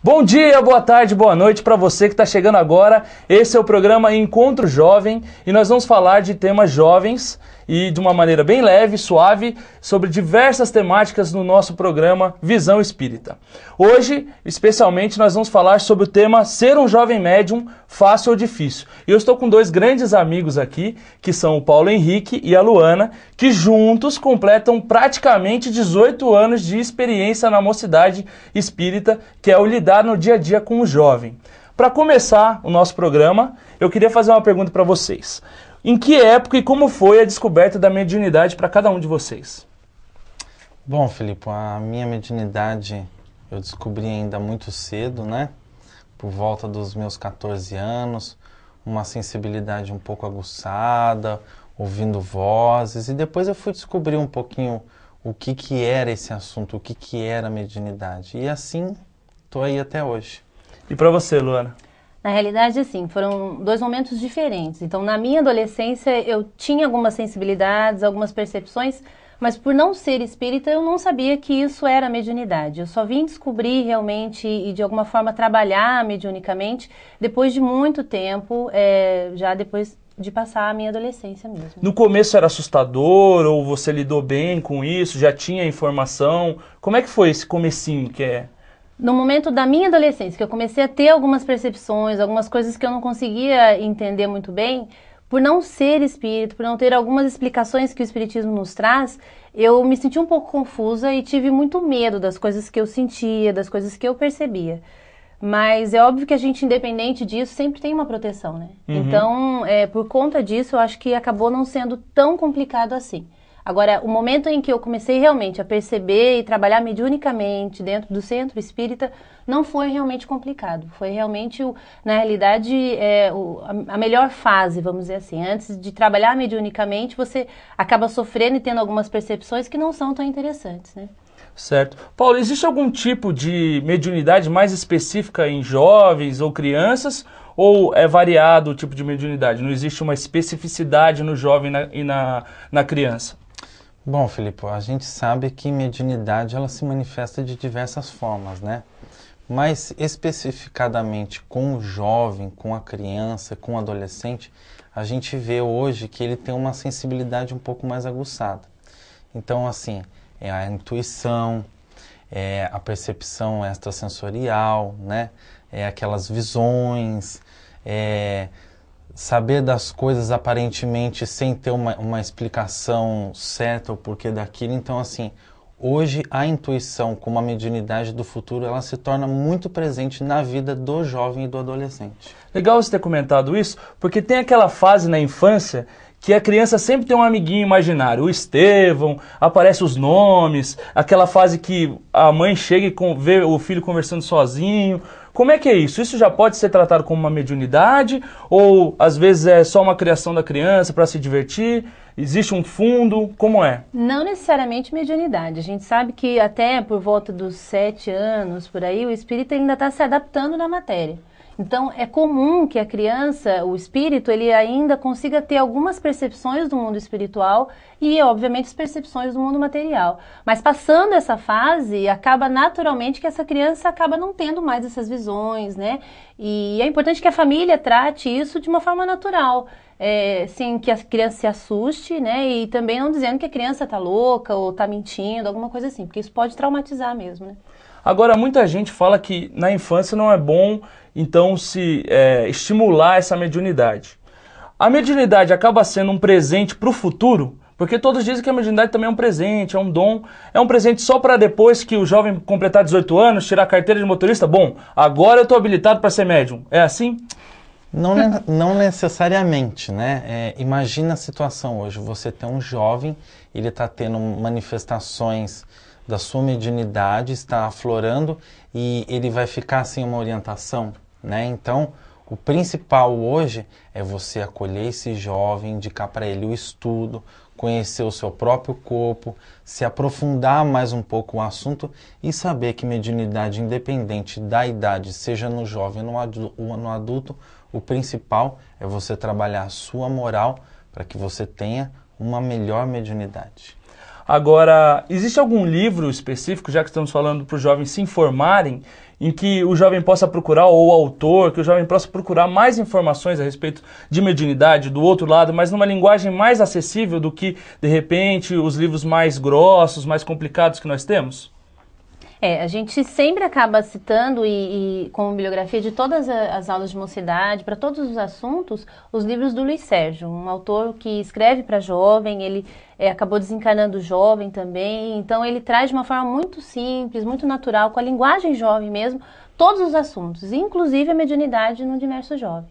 Bom dia, boa tarde, boa noite para você que está chegando agora. Esse é o programa Encontro Jovem e nós vamos falar de temas jovens e de uma maneira bem leve, suave, sobre diversas temáticas no nosso programa Visão Espírita. Hoje, especialmente, nós vamos falar sobre o tema Ser um Jovem Médium, Fácil ou Difícil. E eu estou com dois grandes amigos aqui, que são o Paulo Henrique e a Luana, que juntos completam praticamente 18 anos de experiência na mocidade espírita, que é o lidar no dia a dia com o jovem. Para começar o nosso programa, eu queria fazer uma pergunta para vocês. Em que época e como foi a descoberta da mediunidade para cada um de vocês? Bom, Filipe, a minha mediunidade eu descobri ainda muito cedo, né? Por volta dos meus 14 anos, uma sensibilidade um pouco aguçada, ouvindo vozes, e depois eu fui descobrir um pouquinho o que era esse assunto, o que era a mediunidade. E assim, estou aí até hoje. E para você, Luana? Na realidade, assim, foram dois momentos diferentes. Então, na minha adolescência, eu tinha algumas sensibilidades, algumas percepções, mas por não ser espírita, eu não sabia que isso era mediunidade. Eu só vim descobrir realmente e, de alguma forma, trabalhar mediunicamente depois de muito tempo, já depois de passar a minha adolescência mesmo. No começo era assustador ou você lidou bem com isso? Já tinha informação? Como é que foi esse comecinho que é? No momento da minha adolescência, que eu comecei a ter algumas percepções, algumas coisas que eu não conseguia entender muito bem, por não ser espírito, por não ter algumas explicações que o espiritismo nos traz, eu me senti um pouco confusa e tive muito medo das coisas que eu sentia, das coisas que eu percebia. Mas é óbvio que a gente, independente disso, sempre tem uma proteção, né? Uhum. Então, por conta disso, eu acho que acabou não sendo tão complicado assim. Agora, o momento em que eu comecei realmente a perceber e trabalhar mediunicamente dentro do centro espírita não foi realmente complicado. Foi realmente, na realidade, a melhor fase, vamos dizer assim. Antes de trabalhar mediunicamente, você acaba sofrendo e tendo algumas percepções que não são tão interessantes, né? Certo. Paulo, existe algum tipo de mediunidade mais específica em jovens ou crianças? Ou é variado o tipo de mediunidade? Não existe uma especificidade no jovem e na criança? Bom, Filipe, a gente sabe que mediunidade ela se manifesta de diversas formas, né? Mas especificadamente com o jovem, com a criança, com o adolescente, a gente vê hoje que ele tem uma sensibilidade um pouco mais aguçada. Então, assim, é a intuição, é a percepção extrasensorial, né? É aquelas visões, saber das coisas aparentemente sem ter uma explicação certa o porquê daquilo. Então, assim, hoje a intuição como a mediunidade do futuro, ela se torna muito presente na vida do jovem e do adolescente. Legal você ter comentado isso, porque tem aquela fase na infância que a criança sempre tem um amiguinho imaginário, o Estevão, aparecem os nomes, aquela fase que a mãe chega e vê o filho conversando sozinho. Como é que é isso? Isso já pode ser tratado como uma mediunidade? Ou às vezes é só uma criação da criança para se divertir? Existe um fundo? Como é? Não necessariamente mediunidade. A gente sabe que até por volta dos 7 anos, por aí, o espírito ainda está se adaptando na matéria. Então, é comum que a criança, o espírito, ele ainda consiga ter algumas percepções do mundo espiritual e, obviamente, as percepções do mundo material. Mas passando essa fase, acaba naturalmente que essa criança acaba não tendo mais essas visões, né? E é importante que a família trate isso de uma forma natural, sem que a criança se assuste, né? E também não dizendo que a criança está louca ou está mentindo, alguma coisa assim, porque isso pode traumatizar mesmo, né? Agora, muita gente fala que na infância não é bom, então, se estimular essa mediunidade. A mediunidade acaba sendo um presente para o futuro? Porque todos dizem que a mediunidade também é um presente, é um dom. É um presente só para depois que o jovem completar 18 anos, tirar a carteira de motorista? Bom, agora eu estou habilitado para ser médium. É assim? Não necessariamente, né? Imagina a situação hoje, você tem um jovem, ele está tendo manifestações da sua mediunidade, está aflorando e ele vai ficar sem uma orientação, né? Então, o principal hoje é você acolher esse jovem, indicar para ele o estudo, conhecer o seu próprio corpo, se aprofundar mais um pouco o assunto e saber que mediunidade, independente da idade, seja no jovem ou no adulto, o principal é você trabalhar a sua moral para que você tenha uma melhor mediunidade. Agora, existe algum livro específico, já que estamos falando para os jovens se informarem, em que o jovem possa procurar, ou o autor, que o jovem possa procurar mais informações a respeito de mediunidade, do outro lado, mas numa linguagem mais acessível do que, de repente, os livros mais grossos, mais complicados que nós temos? A gente sempre acaba citando e como bibliografia de todas as aulas de mocidade, para todos os assuntos, os livros do Luiz Sérgio, um autor que escreve para jovem, ele acabou desencarnando jovem também, então ele traz de uma forma muito simples, muito natural, com a linguagem jovem mesmo, todos os assuntos, inclusive a mediunidade no universo jovem.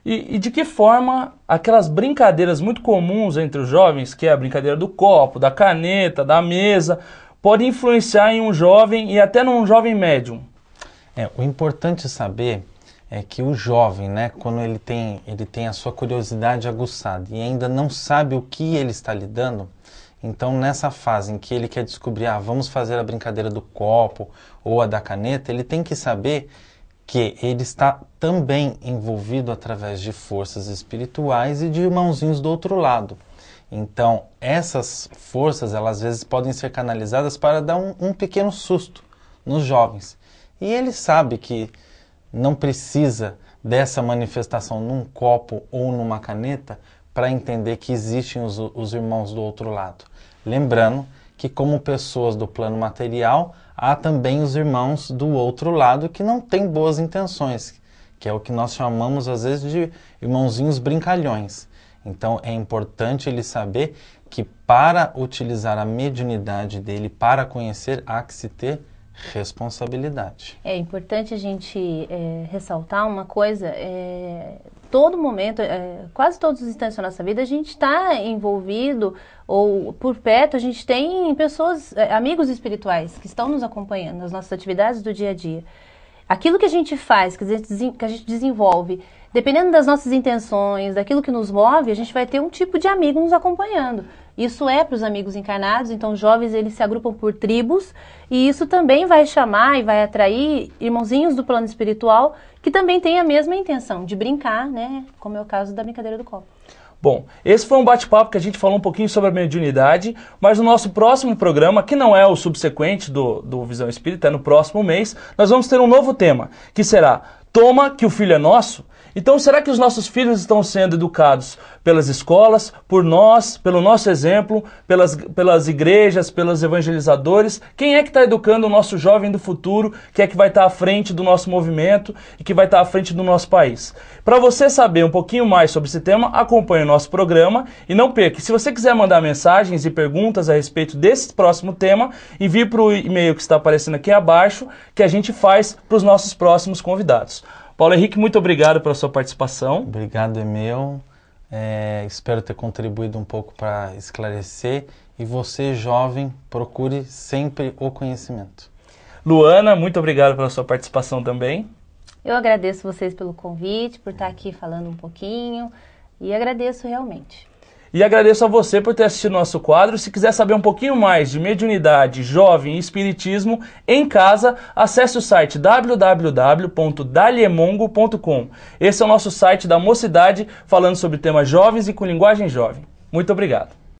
E de que forma aquelas brincadeiras muito comuns entre os jovens, que é a brincadeira do copo, da caneta, da mesa, pode influenciar em um jovem e até num jovem médium? O importante saber é que o jovem, né, quando ele tem a sua curiosidade aguçada e ainda não sabe o que ele está lidando, então nessa fase em que ele quer descobrir, vamos fazer a brincadeira do copo ou a da caneta, ele tem que saber que ele está também envolvido através de forças espirituais e de irmãozinhos do outro lado. Então, essas forças, elas às vezes podem ser canalizadas para dar um pequeno susto nos jovens. E ele sabe que não precisa dessa manifestação num copo ou numa caneta para entender que existem os irmãos do outro lado. Lembrando que, como pessoas do plano material, há também os irmãos do outro lado que não têm boas intenções, que é o que nós chamamos às vezes de irmãozinhos brincalhões. Então é importante ele saber que para utilizar a mediunidade dele, para conhecer, há que se ter responsabilidade. É importante a gente ressaltar uma coisa, todo momento, quase todos os instantes da nossa vida, a gente está envolvido, ou por perto, a gente tem pessoas, amigos espirituais que estão nos acompanhando nas nossas atividades do dia a dia. Aquilo que a gente faz, que a gente desenvolve, dependendo das nossas intenções, daquilo que nos move, a gente vai ter um tipo de amigo nos acompanhando. Isso é para os amigos encarnados, então os jovens eles se agrupam por tribos e isso também vai chamar e vai atrair irmãozinhos do plano espiritual que também têm a mesma intenção de brincar, né? Como é o caso da brincadeira do copo. Bom, esse foi um bate-papo que a gente falou um pouquinho sobre a mediunidade, mas no nosso próximo programa, que não é o subsequente do Visão Espírita, é no próximo mês, nós vamos ter um novo tema, que será Toma que o Filho é Nosso. Então, será que os nossos filhos estão sendo educados pelas escolas, por nós, pelo nosso exemplo, pelas igrejas, pelos evangelizadores? Quem é que está educando o nosso jovem do futuro, que é que vai estar à frente do nosso movimento e que vai estar à frente do nosso país? Para você saber um pouquinho mais sobre esse tema, acompanhe o nosso programa e não perca. Se você quiser mandar mensagens e perguntas a respeito desse próximo tema, envie para o e-mail que está aparecendo aqui abaixo, que a gente faz para os nossos próximos convidados. Paulo Henrique, muito obrigado pela sua participação. Obrigado, é meu. Espero ter contribuído um pouco para esclarecer. E você, jovem, procure sempre o conhecimento. Luana, muito obrigado pela sua participação também. Eu agradeço vocês pelo convite, por estar aqui falando um pouquinho. E agradeço realmente. E agradeço a você por ter assistido o nosso quadro. Se quiser saber um pouquinho mais de mediunidade, jovem e espiritismo em casa, acesse o site www.daliemongo.com. Esse é o nosso site da Mocidade, falando sobre temas jovens e com linguagem jovem. Muito obrigado.